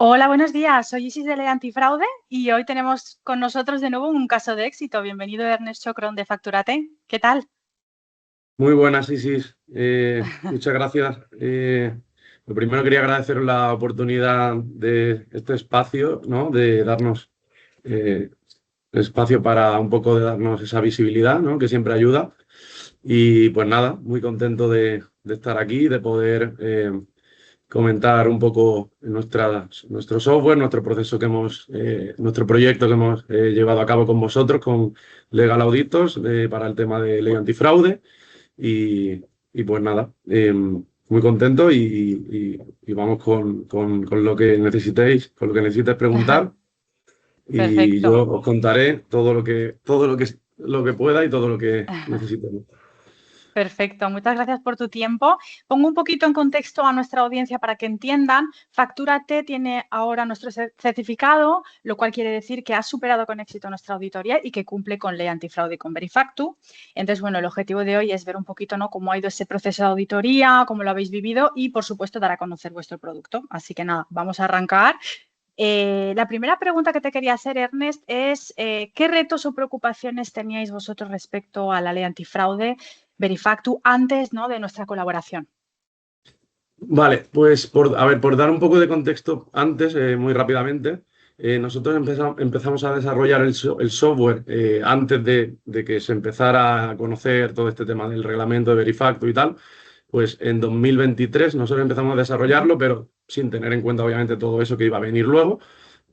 Hola, buenos días. Soy Isis de Ley Antifraude y hoy tenemos con nosotros de nuevo un caso de éxito. Bienvenido, Ernest Chocron de Facturate. ¿Qué tal? Muy buenas, Isis. Muchas gracias. Lo primero quería agradecer la oportunidad de este espacio, ¿no? De darnos eh, espacio para un poco de darnos esa visibilidad, ¿no? Que siempre ayuda. Y pues nada, muy contento de estar aquí, de poder comentar un poco nuestro software, nuestro proceso nuestro proyecto que hemos llevado a cabo con vosotros, con Legal Auditors, para el tema de ley antifraude. Y, y pues nada, muy contento y vamos con lo que necesitéis, con lo que necesites preguntar y yo Perfecto. os contaré todo lo que pueda y todo lo que necesitemos. Perfecto, muchas gracias por tu tiempo. Pongo un poquito en contexto a nuestra audiencia para que entiendan. Facturate tiene ahora nuestro certificado, lo cual quiere decir que ha superado con éxito nuestra auditoría y que cumple con ley antifraude y con Verifactu. Entonces, bueno, el objetivo de hoy es ver un poquito, ¿no?, cómo ha ido ese proceso de auditoría, cómo lo habéis vivido y, por supuesto, dar a conocer vuestro producto. Así que nada, vamos a arrancar. La primera pregunta que te quería hacer, Ernest, es ¿qué retos o preocupaciones teníais vosotros respecto a la ley antifraude Verifactu antes, ¿no?, de nuestra colaboración? Vale, pues por dar un poco de contexto antes, muy rápidamente, nosotros empezamos a desarrollar el software antes de que se empezara a conocer todo este tema del reglamento de Verifactu y tal. Pues en 2023 nosotros empezamos a desarrollarlo, pero sin tener en cuenta obviamente todo eso que iba a venir luego.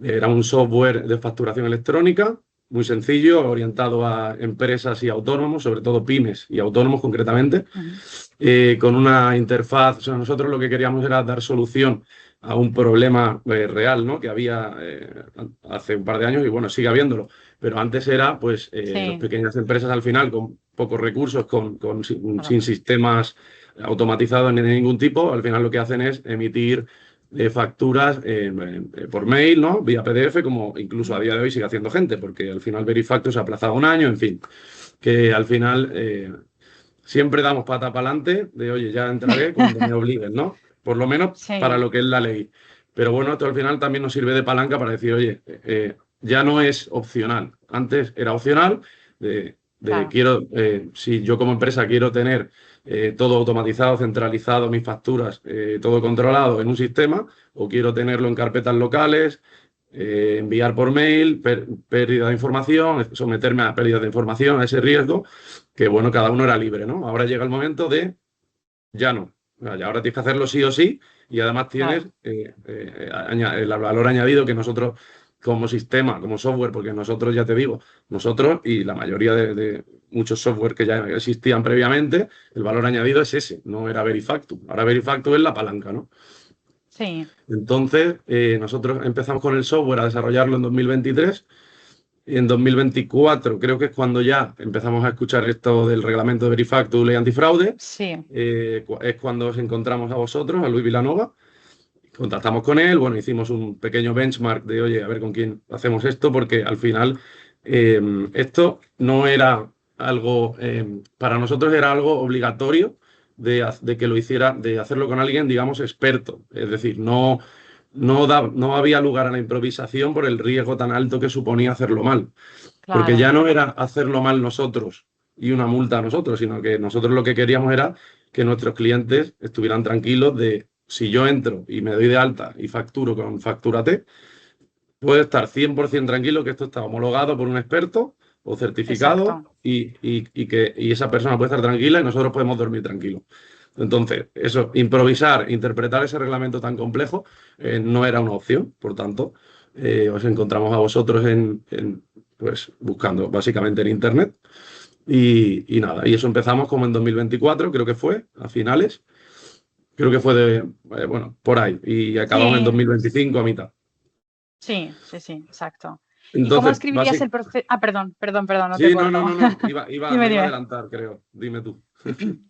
Era un software de facturación electrónica, muy sencillo, orientado a empresas y autónomos, sobre todo pymes y autónomos concretamente, Ujú. con una interfaz. O sea, nosotros lo que queríamos era dar solución a un problema real, ¿no?, que había hace un par de años y bueno, sigue habiéndolo. Pero antes era, pues, las Sí, pequeñas empresas al final con pocos recursos, sin correcto. sistemas automatizados ni de ningún tipo, al final lo que hacen es emitir facturas por mail, ¿no?, vía PDF, como incluso a Ujú. día de hoy sigue haciendo gente, porque al final Verifactu se ha aplazado un año, en fin, que al final siempre damos pata para adelante de, oye, ya entraré cuando me obliguen, ¿no? Por lo menos para Sí, lo que es la ley. Pero bueno, esto al final también nos sirve de palanca para decir, oye, ya no es opcional. Antes era opcional claro. si yo como empresa quiero tener todo automatizado, centralizado, mis facturas, todo controlado en un sistema, o quiero tenerlo en carpetas locales, enviar por mail, pérdida de información, someterme a pérdida de información, a ese riesgo, que bueno, cada uno era libre, ¿no? Ahora llega el momento de ya no. O sea, ya ahora tienes que hacerlo sí o sí y además tienes Claro. el valor añadido que nosotros como sistema, como software, porque nosotros, ya te digo, nosotros y la mayoría de muchos software que ya existían previamente, el valor añadido es ese, no era Verifactu. Ahora Verifactu es la palanca, ¿no? Sí, Entonces, nosotros empezamos con el software a desarrollarlo en 2023 y en 2024 creo que es cuando ya empezamos a escuchar esto del reglamento de Verifactu, ley antifraude. sí. Es cuando os encontramos a vosotros, a Luis Vilanova, contactamos con él, bueno, hicimos un pequeño benchmark de, oye, a ver con quién hacemos esto, porque al final eh, esto no era algo, para nosotros era algo obligatorio de que lo hiciera, de hacerlo con alguien, digamos, experto. Es decir, no había lugar a la improvisación por el riesgo tan alto que suponía hacerlo mal. Porque Claro. ya no era hacerlo mal nosotros y una multa a nosotros, sino que nosotros lo que queríamos era que nuestros clientes estuvieran tranquilos de, si yo entro y me doy de alta y facturo con Facturate, puedo estar 100% tranquilo que esto está homologado por un experto o certificado Exacto. y esa persona puede estar tranquila y nosotros podemos dormir tranquilos. Entonces, eso, improvisar, interpretar ese reglamento tan complejo, no era una opción. Por tanto, os encontramos a vosotros pues, buscando básicamente en Internet. Y nada, y eso empezamos como en 2024, creo que fue, a finales. Creo que fue bueno, por ahí. Y acabamos en Sí, 2025 a mitad. sí, sí, sí, exacto. ¿Y cómo Entonces, describirías el proceso? Ah, perdón, no te sí, no, corto. no, no, no. Me Dime, iba a dime. adelantar, creo. Dime tú.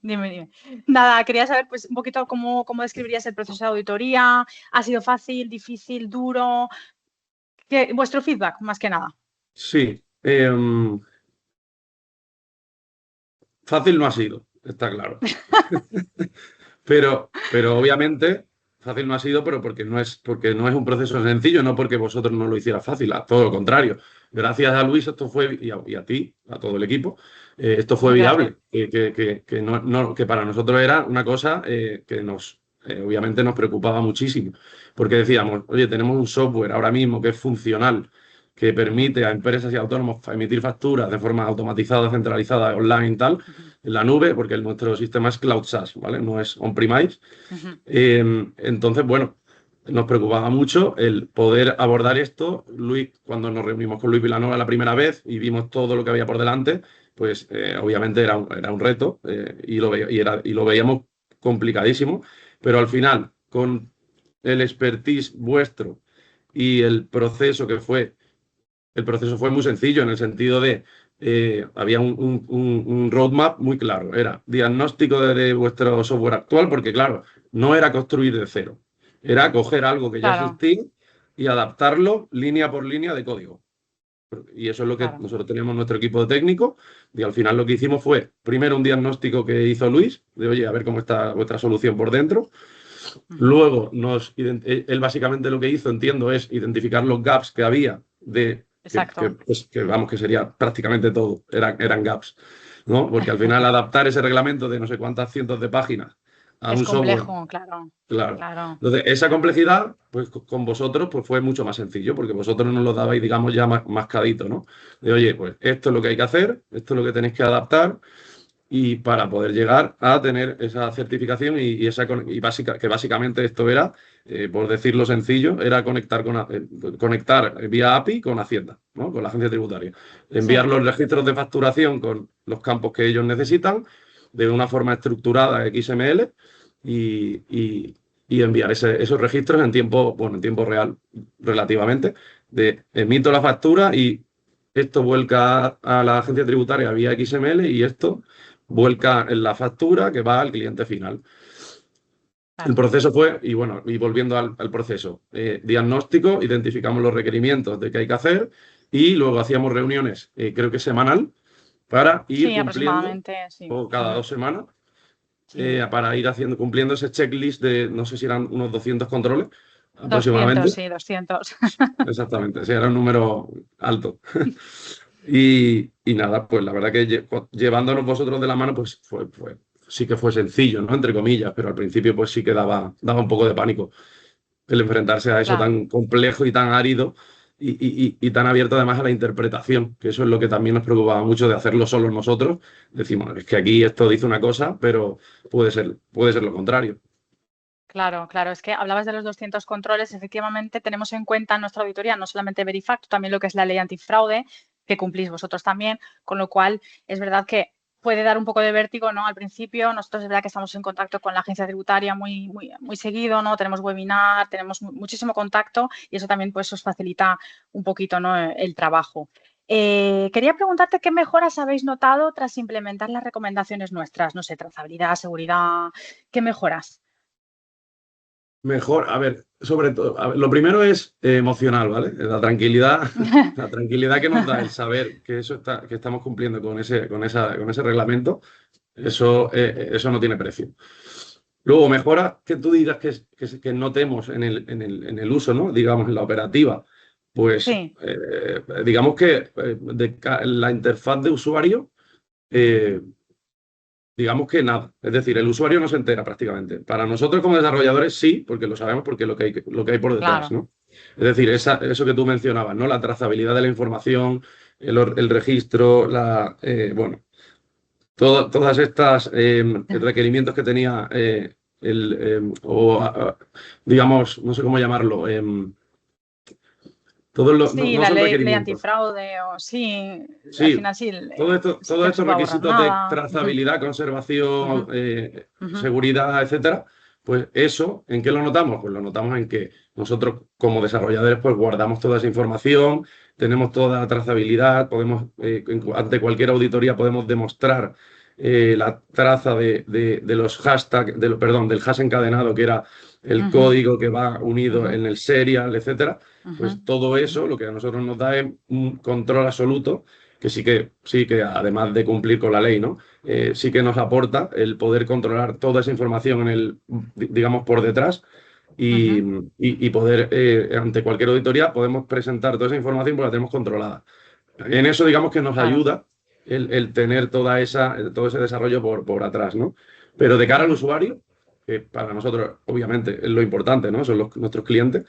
Dime. Nada, quería saber pues un poquito cómo describirías el proceso de auditoría. ¿Ha sido fácil, difícil, duro? Vuestro feedback, más que nada. Sí. fácil no ha sido, está claro. Pero obviamente fácil no ha sido, pero porque no es un proceso sencillo, no porque vosotros no lo hicierais fácil, a todo lo contrario. Gracias a Luis esto fue, y a ti, a todo el equipo, esto fue Gracias. viable, que para nosotros era una cosa que obviamente nos preocupaba muchísimo, porque decíamos, oye, tenemos un software ahora mismo que es funcional, que permite a empresas y autónomos emitir facturas de forma automatizada, centralizada, online y tal, en la nube, porque nuestro sistema es Cloud SaaS, ¿vale? No es on-premise. Entonces, bueno, nos preocupaba mucho el poder abordar esto. Luis, cuando nos reunimos con Luis Vilanova la primera vez y vimos todo lo que había por delante, pues obviamente era un reto y lo veíamos complicadísimo, pero al final, con el expertise vuestro y el proceso fue muy sencillo en el sentido de había un roadmap muy claro. Era diagnóstico de vuestro software actual, porque claro, no era construir de cero. Era coger algo que ya Claro, existía y adaptarlo línea por línea de código. Y eso es lo que claro. nosotros teníamos nuestro equipo de técnicos. Y al final lo que hicimos fue, primero un diagnóstico que hizo Luis, de oye, a ver cómo está vuestra solución por dentro. Luego, él básicamente lo que hizo, entiendo, es identificar los gaps que había Exacto. vamos, que sería prácticamente todo, eran gaps, ¿no? Porque al final adaptar ese reglamento de no sé cuántas cientos de páginas a Es un software, complejo, claro, claro. claro, Entonces, esa claro. complejidad, pues con vosotros, pues fue mucho más sencillo, porque vosotros nos lo dabais, digamos, ya mascadito, ¿no? De, oye, pues esto es lo que hay que hacer, esto es lo que tenéis que adaptar, y para poder llegar a tener esa certificación que básicamente esto era, por decirlo sencillo, era conectar vía API con Hacienda, ¿no? Con la agencia tributaria. Enviar Sí, los registros de facturación con los campos que ellos necesitan de una forma estructurada XML y enviar esos registros en tiempo real relativamente. Emito la factura y esto vuelca a la agencia tributaria vía XML y esto vuelca en la factura que va al cliente final. El claro. proceso fue, y bueno, y volviendo al proceso, diagnóstico, identificamos los requerimientos de qué hay que hacer y luego hacíamos reuniones, creo que semanal, para ir Sí, cumpliendo, aproximadamente, sí. o cada 2 semanas, Sí. para ir cumpliendo ese checklist de, no sé si eran unos 200 controles 200, aproximadamente. sí, 200. Exactamente, sí, era un número alto. Y nada, pues la verdad que llevándonos vosotros de la mano, pues sí que fue sencillo, ¿no? Entre comillas, pero al principio pues sí que daba un poco de pánico el enfrentarse a eso Claro. tan complejo y tan árido y tan abierto además a la interpretación, que eso es lo que también nos preocupaba mucho de hacerlo solos nosotros. Decimos, es que aquí esto dice una cosa, pero puede ser lo contrario. Claro, claro, es que hablabas de los 200 controles, efectivamente tenemos en cuenta en nuestra auditoría no solamente Verifact, también lo que es la ley antifraude, que cumplís vosotros también, con lo cual es verdad que puede dar un poco de vértigo, ¿no? Al principio, nosotros es verdad que estamos en contacto con la agencia tributaria muy, muy, muy seguido, ¿no? Tenemos webinar, tenemos muchísimo contacto y eso también pues os facilita un poquito, ¿no? El trabajo. Quería preguntarte qué mejoras habéis notado tras implementar las recomendaciones nuestras, no sé, trazabilidad, seguridad, ¿qué mejoras? Mejor, a ver, sobre todo, lo primero es emocional, ¿vale? La tranquilidad que nos da el saber que que estamos cumpliendo con ese reglamento, eso no tiene precio. Luego, mejora que tú digas que notemos en el uso, ¿no? Digamos, en la operativa. Pues, Sí. digamos que la interfaz de usuario, eh, digamos que nada. Es decir, el usuario no se entera prácticamente. Para nosotros como desarrolladores sí, porque lo sabemos, porque es lo que hay por detrás, Claro, ¿no? Es decir, eso que tú mencionabas, ¿no? La trazabilidad de la información, el registro, bueno, todas estas requerimientos que tenía digamos, no sé cómo llamarlo, no, sí, no la son ley requerimientos. antifraude o sí, al Sí, final sí, sí todos que no se estos puede borrar requisitos de nada. Ujú, trazabilidad, conservación, ujú, ujú, seguridad, etcétera, pues eso, ¿en qué lo notamos? Pues lo notamos en que nosotros como desarrolladores pues guardamos toda esa información, tenemos toda la trazabilidad, ante cualquier auditoría podemos demostrar la traza de los hashtags, perdón, del hash encadenado, que era el ujú, código que va unido ujú, en el serial, etcétera. ujú, Pues todo eso lo que a nosotros nos da es un control absoluto, sí que además de cumplir con la ley, ¿no? Sí que nos aporta el poder controlar toda esa información digamos, por detrás y poder, ante cualquier auditoría, podemos presentar toda esa información porque la tenemos controlada. En eso, digamos que nos Claro. ayuda el tener todo ese desarrollo por atrás, ¿no? Pero de cara al usuario, que para nosotros, obviamente, es lo importante, ¿no? Son nuestros clientes.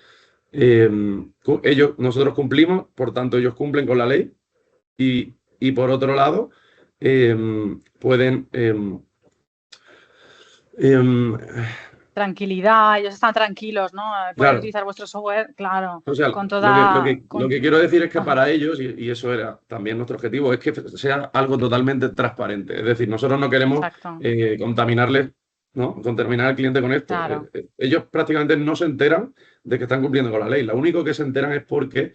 Nosotros cumplimos, por tanto, ellos cumplen con la ley y por otro lado, pueden em, Tranquilidad, ellos están tranquilos, ¿no? Pueden claro. utilizar vuestro software, claro, O sea, con lo que, lo toda... que, lo que quiero decir es que Ajá, para ellos, y eso era también nuestro objetivo, es que sea algo totalmente transparente. Es decir, nosotros no queremos exacto, contaminarles, ¿no? Contaminar al cliente con esto. claro, Ellos prácticamente no se enteran de que están cumpliendo con la ley. Lo único que se enteran es porque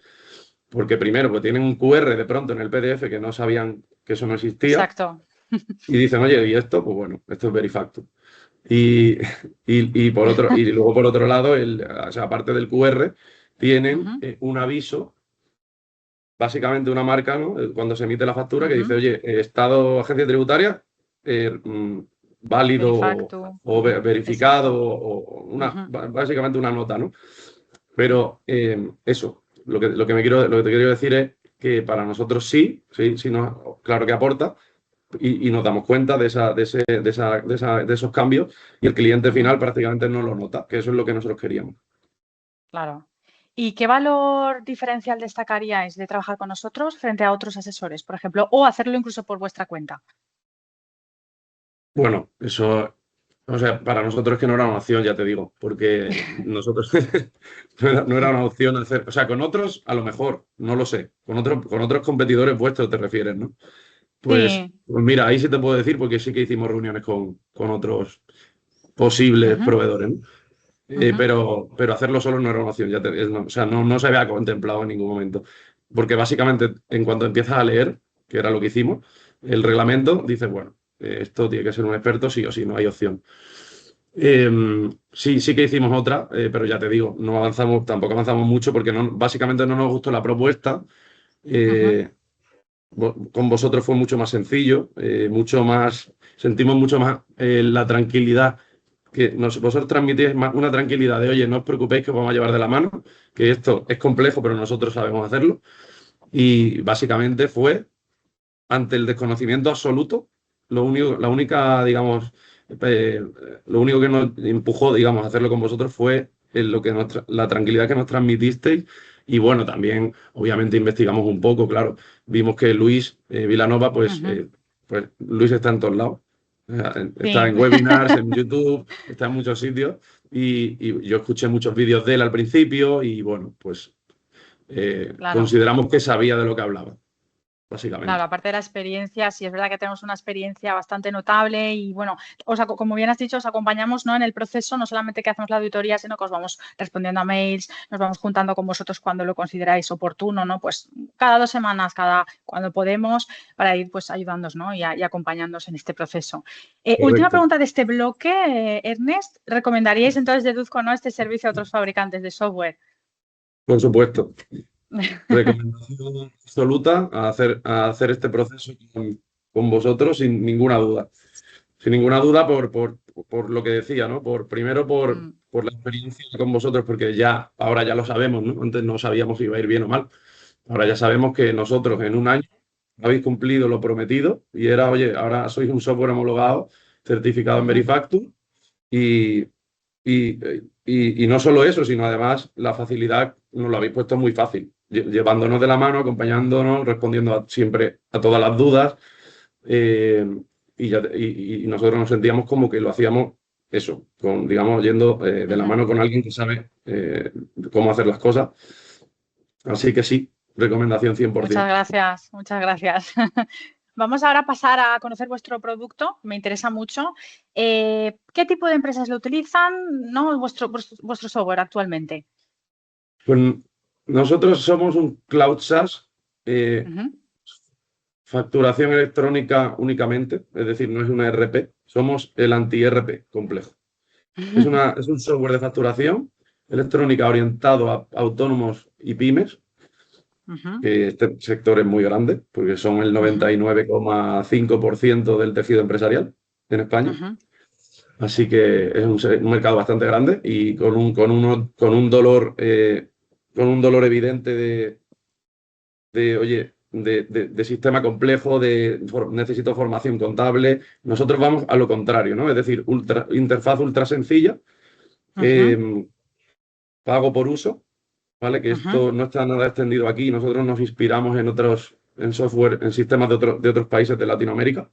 primero, pues tienen un QR de pronto en el PDF que no sabían que eso no existía exacto. y dicen, oye, ¿y esto? Pues bueno, esto es Verifactu. Y, y luego por otro lado, o sea, aparte del QR, tienen Ujú, un aviso, básicamente una marca, ¿no? Cuando se emite la factura que dice, ujú. oye, Estado, agencia tributaria, válido Verifactu, verificado, exacto. Ujú, básicamente una nota, ¿no? Pero eso, lo que te quiero decir es que para nosotros sí, claro que aporta, y nos damos cuenta de esos cambios y el cliente ujú, final prácticamente no lo nota, que eso es lo que nosotros queríamos. claro. ¿Y qué valor diferencial destacaríais de trabajar con nosotros frente a otros asesores, por ejemplo, o hacerlo incluso por vuestra cuenta? Bueno, eso, o sea, para nosotros es que no era una opción, ya te digo, porque nosotros no era una opción hacer, o sea, con otros a lo mejor, no lo sé, con otros competidores vuestros te refieres, ¿no? Sí. Pues mira, ahí sí te puedo decir porque sí que hicimos reuniones con otros posibles Ujú, proveedores, ¿no? ujú, Pero hacerlo solo no era una opción, o sea, no se había contemplado en ningún momento. Porque básicamente, en cuanto empiezas a leer, que era lo que hicimos, el reglamento dice, bueno, esto tiene que ser un experto, sí o sí, no hay opción. Sí que hicimos otra, pero ya te digo, tampoco avanzamos mucho porque básicamente no nos gustó la propuesta. ujú. Eh, con vosotros fue mucho más sencillo, sentimos mucho más la tranquilidad vosotros transmitís una tranquilidad de, oye, no os preocupéis que os vamos a llevar de la mano, que esto es complejo, pero nosotros sabemos hacerlo. Y básicamente fue, ante el desconocimiento absoluto, la única, digamos, eh, lo único que nos empujó, digamos, a hacerlo con vosotros fue la tranquilidad que nos transmitisteis. Y bueno, también, obviamente, investigamos un poco, claro. Vimos que Luis Vilanova, Ujú. pues Luis está en todos lados. Está Sí, en webinars, en YouTube, está en muchos sitios. Y yo escuché muchos vídeos de él al principio y bueno, pues claro. consideramos que sabía de lo que hablaba, Claro, básicamente. aparte de la experiencia, sí es verdad que tenemos una experiencia bastante notable y bueno, como bien has dicho, os acompañamos, ¿no? En el proceso, no solamente que hacemos la auditoría, sino que os vamos respondiendo a mails, nos vamos juntando con vosotros cuando lo consideráis oportuno, ¿no? Pues cada 2 semanas, cuando podemos, para ir pues ayudándonos, ¿no? Y acompañándonos en este proceso. Última Correcto. pregunta de este bloque, Ernest, ¿recomendaríais entonces, deduzco, ¿no? Este servicio a otros fabricantes de software? Por supuesto. Recomendación absoluta a hacer este proceso con vosotros sin ninguna duda. Sin ninguna duda por lo que decía, ¿no? Primero Mm, por la experiencia con vosotros, porque ahora ya lo sabemos, ¿no? Antes no sabíamos si iba a ir bien o mal. Ahora ya sabemos que nosotros en un año habéis cumplido lo prometido y era, oye, ahora sois un software homologado, certificado en ujú, Verifactu y, y no solo eso, sino además la facilidad nos lo habéis puesto muy fácil, llevándonos de la mano, acompañándonos, respondiendo siempre a todas las dudas. eh, y nosotros nos sentíamos como que lo hacíamos eso, digamos, yendo de la ujú. mano con alguien que sabe cómo hacer las cosas. Así que sí, recomendación Muchas 100%. gracias, muchas gracias. Vamos ahora a pasar a conocer vuestro producto, me interesa mucho. ¿Qué tipo de empresas lo utilizan, no, vuestro software actualmente? Pues nosotros somos un cloud SaaS, eh, Ujú, facturación electrónica únicamente, es decir, no es una ERP, somos el anti-ERP complejo. Es un software de facturación electrónica orientado a autónomos y pymes Ujú, que este sector es muy grande, porque son el ujú, 99,5% del tejido empresarial en España. ujú, Así que es un mercado bastante grande y con un dolor evidente de sistema complejo, necesito formación contable. Nosotros vamos a lo contrario, ¿no? Es decir, interfaz ultra sencilla, ujú, eh, pago por uso, ¿vale? Que ujú, esto no está nada extendido aquí. Nosotros nos inspiramos en software, en sistemas de otros países de Latinoamérica.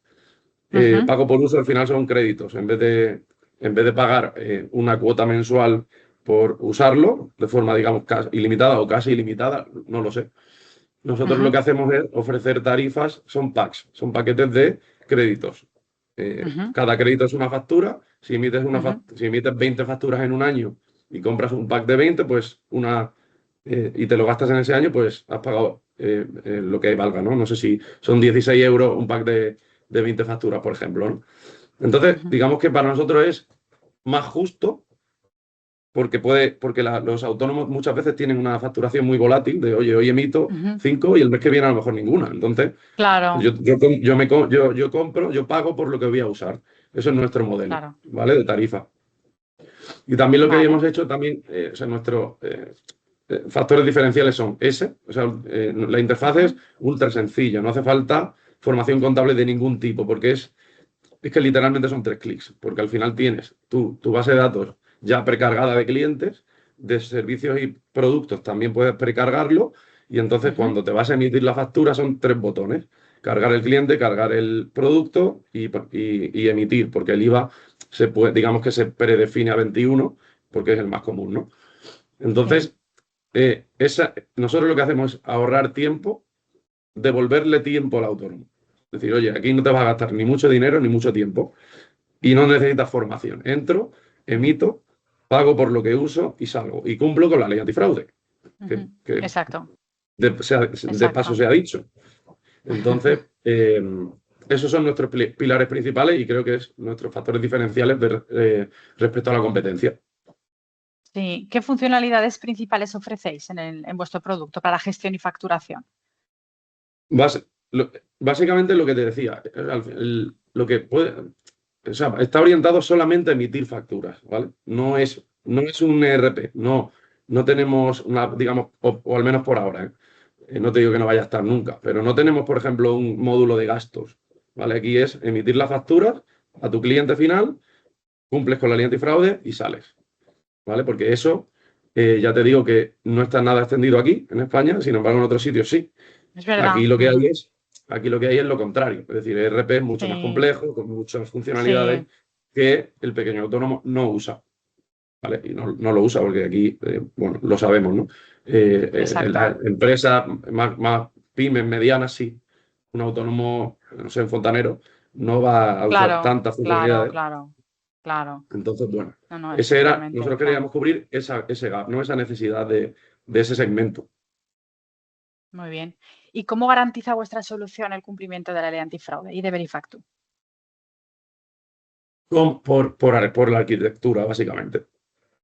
ujú, Pago por uso al final son créditos. En vez de pagar una cuota mensual por usarlo de forma, digamos, ilimitada o casi ilimitada, no lo sé. Nosotros lo ujú, que hacemos es ofrecer tarifas, son packs, son paquetes de créditos. ujú, Cada crédito es una factura. ujú, Si emites 20 facturas en un año y compras un pack de 20, pues y te lo gastas en ese año, pues has pagado lo que valga, ¿no? No sé si son 16 euros un pack de 20 facturas, por ejemplo, ¿no? Entonces, ujú, digamos que para nosotros es más justo porque los autónomos muchas veces tienen una facturación muy volátil de, oye, hoy emito ujú. 5 y el mes que viene a lo mejor ninguna. Entonces, Claro, yo compro, yo pago por lo que voy a usar. Eso es nuestro modelo, claro. ¿vale? De tarifa. Y también lo que Vale. hemos hecho, también, o sea, nuestros factores diferenciales son ese, o sea, la interfaz es Ujú, ultra sencilla, no hace falta formación contable de ningún tipo, porque es que literalmente son 3 clics, porque al final tienes tu base de datos ya precargada de clientes, de servicios y productos también puedes precargarlo, y entonces ujú, cuando te vas a emitir la factura son 3 botones: cargar el cliente, cargar el producto y emitir, porque el IVA digamos que se predefine a 21, porque es el más común, ¿no? sí. Entonces, nosotros lo que hacemos es ahorrar tiempo, devolverle tiempo al autónomo. Es decir, oye, aquí no te vas a gastar ni mucho dinero ni mucho tiempo y no necesitas formación. Entro, emito, pago por lo que uso y salgo. Y cumplo con la ley antifraude, Ujú. que Exacto, de paso exacto. se ha dicho. Entonces, esos son nuestros pilares principales y creo que es nuestros factores diferenciales respecto a la competencia. Sí. ¿Qué funcionalidades principales ofrecéis en vuestro producto para gestión y facturación? Bas- lo- Básicamente lo que te decía, lo que puede, o sea, está orientado solamente a emitir facturas, ¿vale? No es un ERP, no tenemos una, digamos, o al menos por ahora, ¿eh? No te digo que no vaya a estar nunca, pero no tenemos, por ejemplo, un módulo de gastos, ¿vale? Aquí es emitir las facturas a tu cliente final, cumples con la ley antifraude y sales, ¿vale? Porque eso, ya te digo que no está nada extendido aquí en España, sin embargo en otros sitios sí. Es verdad. Aquí lo que hay Ujú. es, aquí lo que hay es lo contrario. Es decir, ERP es mucho más Sí, complejo, con muchas funcionalidades sí, que el pequeño autónomo no usa, ¿vale? Y no lo usa porque aquí, bueno, lo sabemos, ¿no? En las exacto. empresas más pymes, medianas, sí. Un autónomo, no sé, un fontanero, no va a usar Claro, tantas claro, funcionalidades. claro, claro. Entonces, bueno, No, no, totalmente, nosotros claro. queríamos cubrir ese gap, ¿no? Esa necesidad de ese segmento. Muy bien. ¿Y cómo garantiza vuestra solución el cumplimiento de la ley antifraude y de Verifactu? Por la arquitectura, básicamente.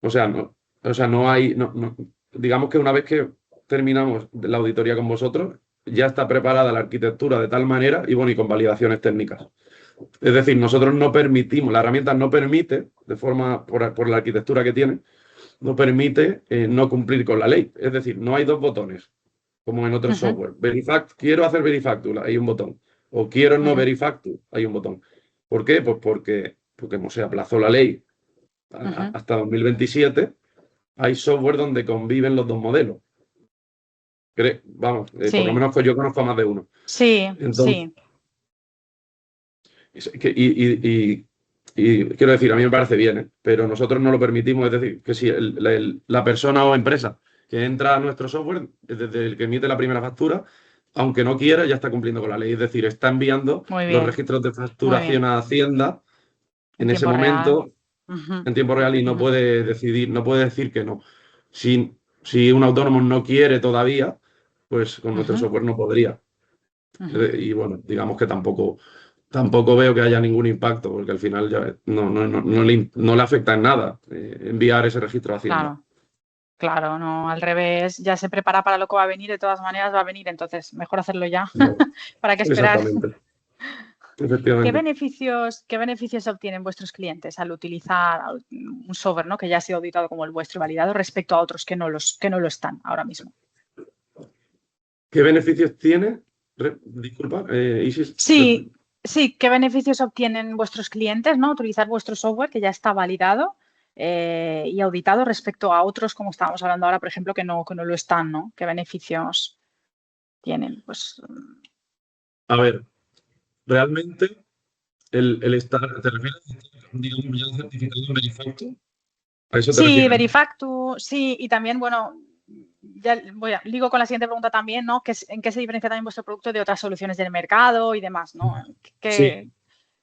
O sea, no hay, digamos que una vez que terminamos la auditoría con vosotros, ya está preparada la arquitectura de tal manera y bueno, y con validaciones técnicas. Es decir, nosotros no permitimos, la herramienta no permite, por la arquitectura que tiene, no permite no cumplir con la ley. Es decir, no hay dos botones, como en otros Ujú, software. Quiero hacer Verifactu, hay un botón. O quiero no ujú, Verifactu, hay un botón. ¿Por qué? Pues porque como se aplazó la ley ujú. hasta 2027, hay software donde conviven los dos modelos. Vamos, por lo Sí, menos que yo conozco a más de uno. sí, Entonces, sí. y quiero decir, a mí me parece bien, ¿eh? Pero nosotros no lo permitimos. Es decir, que si la persona o empresa que entra a nuestro software, desde el que emite la primera factura, aunque no quiera, ya está cumpliendo con la ley. Es decir, está enviando Muy los bien, registros de muy facturación bien. a Hacienda En en ese tiempo real. momento, Ujú, en tiempo real, y no ujú, puede decidir, no puede decir que no. Si un autónomo no quiere todavía, pues con nuestro ujú, software no podría. ujú. Y bueno, digamos que tampoco veo que haya ningún impacto, porque al final ya no le afecta en nada enviar ese registro a Hacienda. Claro. Claro, no, al revés, ya se prepara para lo que va a venir, de todas maneras va a venir, entonces mejor hacerlo ya. No, ¿Para qué esperar? exactamente, efectivamente. Qué beneficios obtienen vuestros clientes al utilizar un software, ¿no? Que ya ha sido auditado como el vuestro y validado respecto a otros que no lo están ahora mismo? ¿Qué beneficios tiene? Disculpa, Isis. Sí, sí, ¿qué beneficios obtienen vuestros clientes, ¿no? Utilizar vuestro software que ya está validado y auditado respecto a otros, como estábamos hablando ahora, por ejemplo, que no lo están, ¿no? ¿Qué beneficios tienen? Pues A ver, realmente el estar, ¿te refieres a estar, digamos, ya certificado en Verifacto? ¿A eso te sí, refieres, no? Verifactu, sí, y también, bueno, ya ligo con la siguiente pregunta también, ¿no? ¿En qué se diferencia también vuestro producto de otras soluciones del mercado y demás, ¿no? Sí,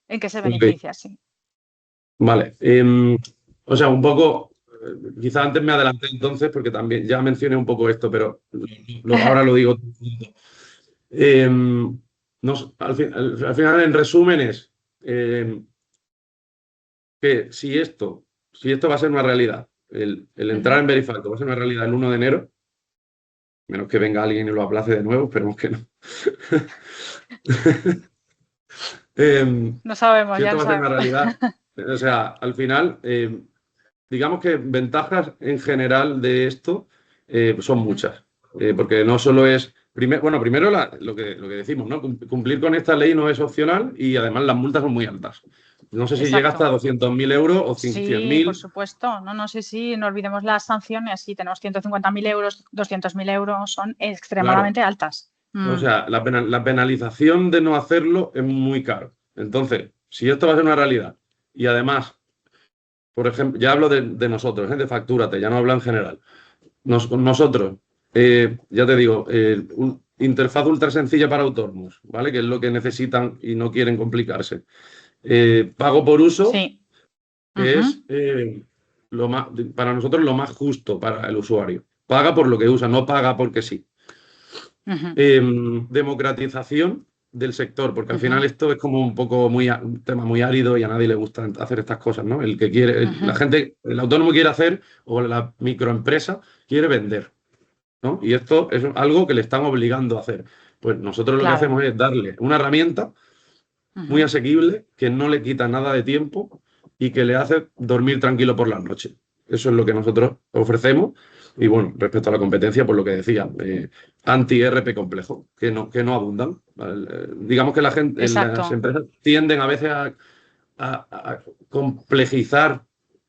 ¿En qué se ok, beneficia? Sí. vale. O sea, un poco, quizá antes me adelanté entonces porque también ya mencioné un poco esto, pero ahora lo digo. Em, al final, en resumen, es que si esto va a ser una realidad, el entrar Ujú. en Verifacto va a ser una realidad el 1 de enero, menos que venga alguien y lo aplace de nuevo, esperemos que no. No sabemos, Si ya esto no va a ser una sabemos. realidad, o sea, al final, digamos que ventajas en general de esto son Ujú. muchas, porque no solo es, bueno, primero lo que decimos, ¿no? Cumplir con esta ley no es opcional y además las multas son muy altas. No sé si llega hasta Exacto. 200.000 euros o Sí, por 100.000. supuesto. No, no sé si no olvidemos las sanciones. Sí, tenemos 150.000 euros, 200.000 euros, son Claro, extremadamente altas. o sea, la penalización de no hacerlo es muy caro. Entonces, si esto va a ser una realidad y además, por ejemplo, ya hablo de nosotros, de Factúrate, ya no hablo en general. Nosotros, ya te digo, interfaz ultra sencilla para autónomos, ¿vale? Que es lo que necesitan y no quieren complicarse. Pago por uso, Sí. que Ujú, es para nosotros lo más justo para el usuario. Paga por lo que usa, no paga porque sí. ujú, Democratización del sector, porque al final ujú, esto es como un poco un tema muy árido y a nadie le gusta hacer estas cosas, ¿no? El que quiere, la ujú. gente, el autónomo quiere hacer o la microempresa quiere vender, ¿no? Y esto es algo que le están obligando a hacer. Pues nosotros lo que Claro. hacemos es darle una herramienta muy Ujú. asequible que no le quita nada de tiempo y que le hace dormir tranquilo por las noches. Eso es lo que nosotros ofrecemos. Y bueno, respecto a la competencia, pues lo que decía, anti-RP complejo, que no abundan. ¿Vale? Digamos que la gente, las Exacto. empresas tienden a veces a complejizar,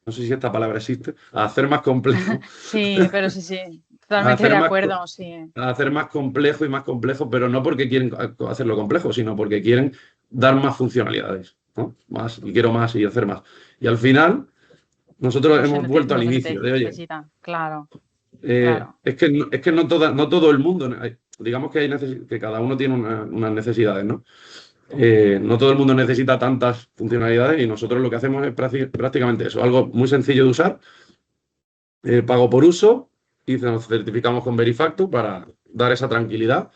no sé si esta palabra existe, a hacer más complejo, Sí, pero sí, sí. a Totalmente hacer de más, acuerdo, sí. a hacer más complejo y más complejo, pero no porque quieren hacerlo complejo, sino porque quieren dar más funcionalidades, ¿no? Más, y quiero más y hacer más. Y al final, nosotros hemos vuelto No al se inicio de, oye, necesita. Claro, claro. es que no todo el mundo, digamos que, que cada uno tiene unas necesidades, ¿no? No todo el mundo necesita tantas funcionalidades y nosotros lo que hacemos es prácticamente eso, algo muy sencillo de usar, pago por uso y nos certificamos con Verifacto para dar esa tranquilidad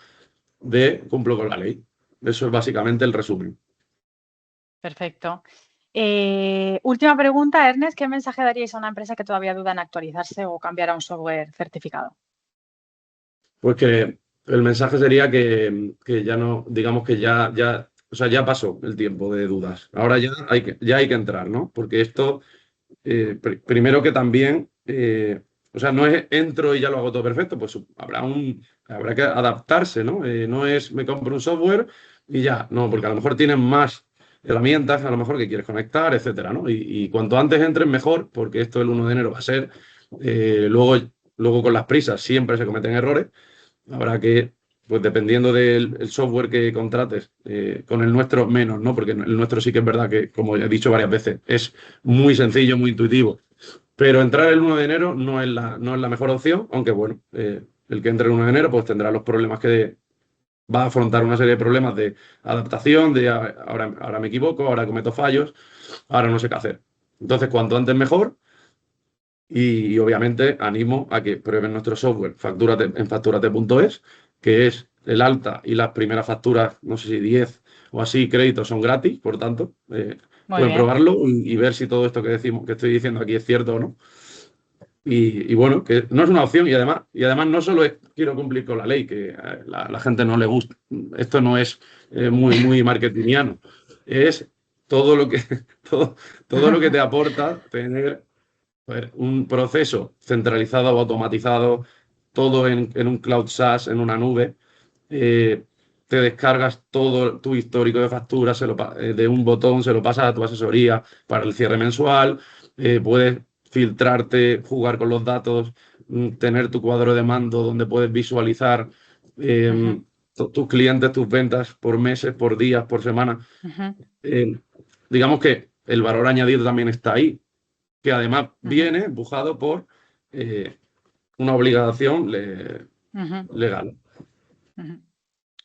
de cumplo con la ley. Eso es básicamente el resumen. Perfecto. Última pregunta, Ernest. ¿Qué mensaje daríais a una empresa que todavía duda en actualizarse o cambiar a un software certificado? Pues que el mensaje sería que ya no, digamos que o sea, ya pasó el tiempo de dudas. Ahora ya hay que entrar, ¿no? Porque esto, primero que también, o sea, no es entro y ya lo hago todo perfecto, pues habrá que adaptarse, ¿no? No es me compro un software y ya, no, porque a lo mejor tienen más herramientas, a lo mejor que quieres conectar, etcétera, ¿no? Y cuanto antes entres mejor, porque esto el 1 de enero va a ser, luego con las prisas siempre se cometen errores. Habrá que, pues dependiendo del software que contrates, con el nuestro menos, ¿no? Porque el nuestro sí que es verdad que, como he dicho varias veces, es muy sencillo, muy intuitivo. Pero entrar el 1 de enero no es la mejor opción, aunque bueno, el que entre el 1 de enero pues tendrá los problemas que va a afrontar una serie de problemas de adaptación, de ahora me equivoco, ahora cometo fallos, ahora no sé qué hacer. Entonces, cuanto antes mejor. Y obviamente animo a que prueben nuestro software en facturate.es, que es el alta y las primeras facturas, no sé si 10 o así, créditos son gratis, por tanto, Muy pueden bien. probarlo y ver si todo esto que decimos, que estoy diciendo aquí es cierto o no. Y bueno, que no es una opción y además no solo es quiero cumplir con la ley, que a la gente no le gusta. Esto no es muy marketingiano. Es todo lo que, todo lo que te aporta tener un proceso centralizado o automatizado, todo en un cloud SaaS, en una nube. Te descargas todo tu histórico de facturas de un botón, se lo pasas a tu asesoría para el cierre mensual. Puedes filtrarte, jugar con los datos, tener tu cuadro de mando donde puedes visualizar Ujú, tus clientes, tus ventas por meses, por días, por semana. ujú, Eh, digamos que el valor añadido también está ahí, que además ujú, viene empujado por una obligación ujú, legal. ujú.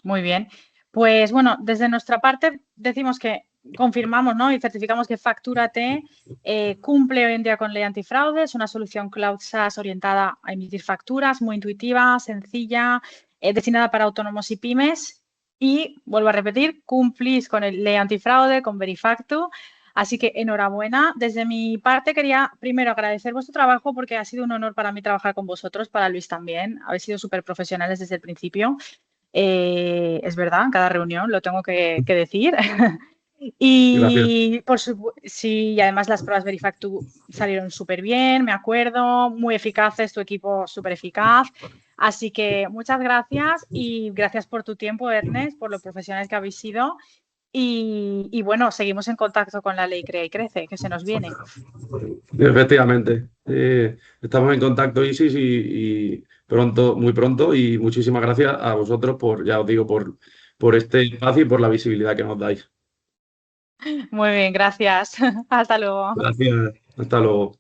Muy bien. Pues bueno, desde nuestra parte decimos que confirmamos, ¿no? Y certificamos que Factúrate cumple hoy en día con ley antifraude. Es una solución cloud SaaS orientada a emitir facturas, muy intuitiva, sencilla, destinada para autónomos y pymes. Y vuelvo a repetir, cumplís con el ley antifraude, con Verifactu. Así que enhorabuena. Desde mi parte quería primero agradecer vuestro trabajo porque ha sido un honor para mí trabajar con vosotros, para Luis también. Habéis sido súper profesionales desde el principio. Es verdad, en cada reunión lo tengo que decir. Gracias. Y sí, y además las pruebas Verifactu salieron súper bien, me acuerdo, muy eficaces, tu equipo súper eficaz. Así que muchas gracias y gracias por tu tiempo, Ernest, por lo profesionales que habéis sido. Y bueno, seguimos en contacto con la ley Crea y Crece, que se nos viene. Efectivamente. Estamos en contacto, Isis, y pronto, muy pronto. Y muchísimas gracias a vosotros por, ya os digo, por este espacio y por la visibilidad que nos dais. Muy bien, gracias. Hasta luego. Gracias. Hasta luego.